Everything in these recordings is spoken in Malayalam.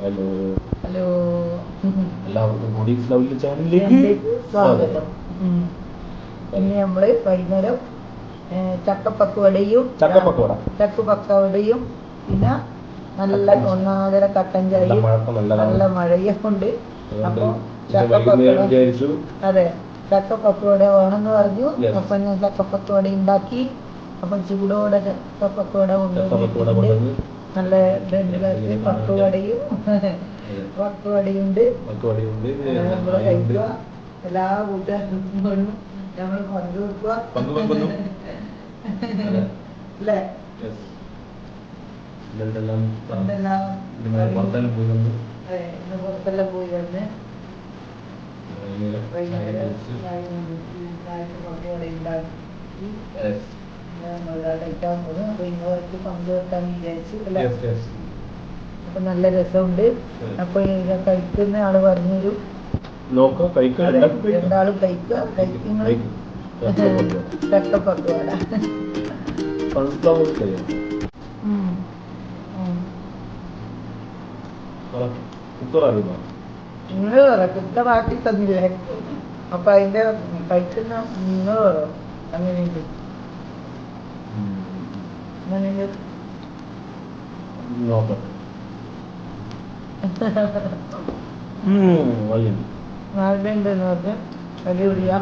ഹലോ ഹലോ എല്ലാവർക്കും ഗുഡീസ് ലവ്ലി ചാനലിലേക്ക് സ്വാഗതം. ഇനി നമ്മള് വൈകുന്നേരം ചക്കപ്പക്കവടയും പിന്നെ നല്ല ഒന്നാതര കട്ടൻ ചായയും നല്ല മഴയും ഉണ്ട്. അപ്പൊ അതെ, ചക്കപ്പക്കവട വേണമെന്ന് പറഞ്ഞു. അപ്പൊ ഞാൻ ചക്കപ്പക്കവട ഉണ്ടാക്കി. അപ്പൊ ചൂടോടെ ചക്കപ്പക്കവട കൊണ്ടുവന്നിട്ടുണ്ട്. നല്ല പക്കുവടയും പക്കുവടയുണ്ട്. നമ്മള് കഴിക്കുക. എല്ലാ കൂട്ടുകാരും ഞങ്ങൾ പങ്കുവെക്കുക അല്ലേ? പുറത്തെല്ലാം പോയി വന്ന് വൈകുന്നേരം പക്കുവട ഉണ്ടാക്കി കഴിക്കാൻ പോകുന്നു. അപ്പൊ ഇങ്ങോട്ട് പങ്കുവെക്കാൻ വിചാരിച്ചു അല്ലേ? അപ്പൊ നല്ല രസമുണ്ട്. അപ്പൊ ഇത് കഴിക്കുന്ന ആള് പറഞ്ഞൊരു രണ്ടാളും കഴിക്കുന്ന ചക്കപ്പക്കവട. നിങ്ങള് പറ, കുക്കറാക്കി തന്നില്ലേ? അപ്പൊ അതിന്റെ കഴിക്കുന്ന നിങ്ങൾ പറ. അങ്ങനെയുണ്ട് നാലുണ്ടെന്ന് പറഞ്ഞ് അടിപൊളിയാ.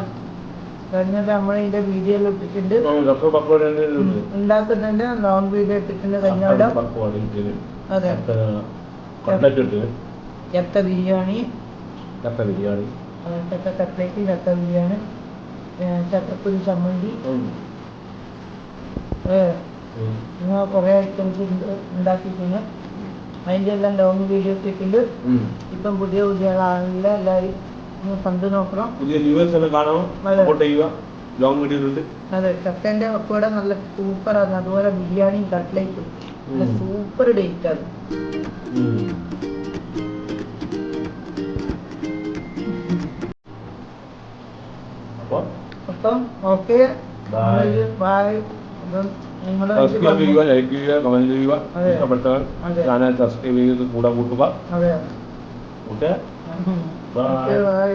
കഴിഞ്ഞിട്ട് നമ്മളിതിന്റെ വീഡിയോ ഇട്ടിട്ടുണ്ട്, ഉണ്ടാക്കുന്നതിന്റെ ലോങ് വീഡിയോ ഇട്ടിട്ടുണ്ട്. കഴിഞ്ഞവിടെ അതെ, ചക്ക ബിരിയാണി, ചക്ക കട്ട്ലേറ്റ്, ചക്ക ബിരിയാണി, ചക്കക്കുരു ചമ്മന്തി, കുറെ ഐറ്റംസ് ഉണ്ടാക്കിയിട്ടുണ്ട്. അതിൻ്റെ എല്ലാം ലോങ് വീഡിയോ ഇട്ടിട്ടുണ്ട്. ഇപ്പം പുതിയ ആളില്ല, എല്ലാവരും കണ്ടു നോക്കണം. അതെ, ചക്കൻ്റെ പക്കവട നല്ല സൂപ്പറാണ്. അതുപോലെ ബിരിയാണിയും കട്ട്ലേറ്റും നല്ല സൂപ്പർ ഡേറ്റ് ആണ്. അപ്പം ഓക്കെ, ബൈ. സബ്സ്ക്രൈബ് ചെയ്യുക, ലൈക്ക് ചെയ്യുക, കമന്റ് ചെയ്യുക, ഇഷ്ടപ്പെട്ടാൽ ചാനൽ സബ്സ്ക്രൈബ് ചെയ്ത് കൂടെ കൂട്ടുക. അതെ, ഓക്കെ, ബൈ.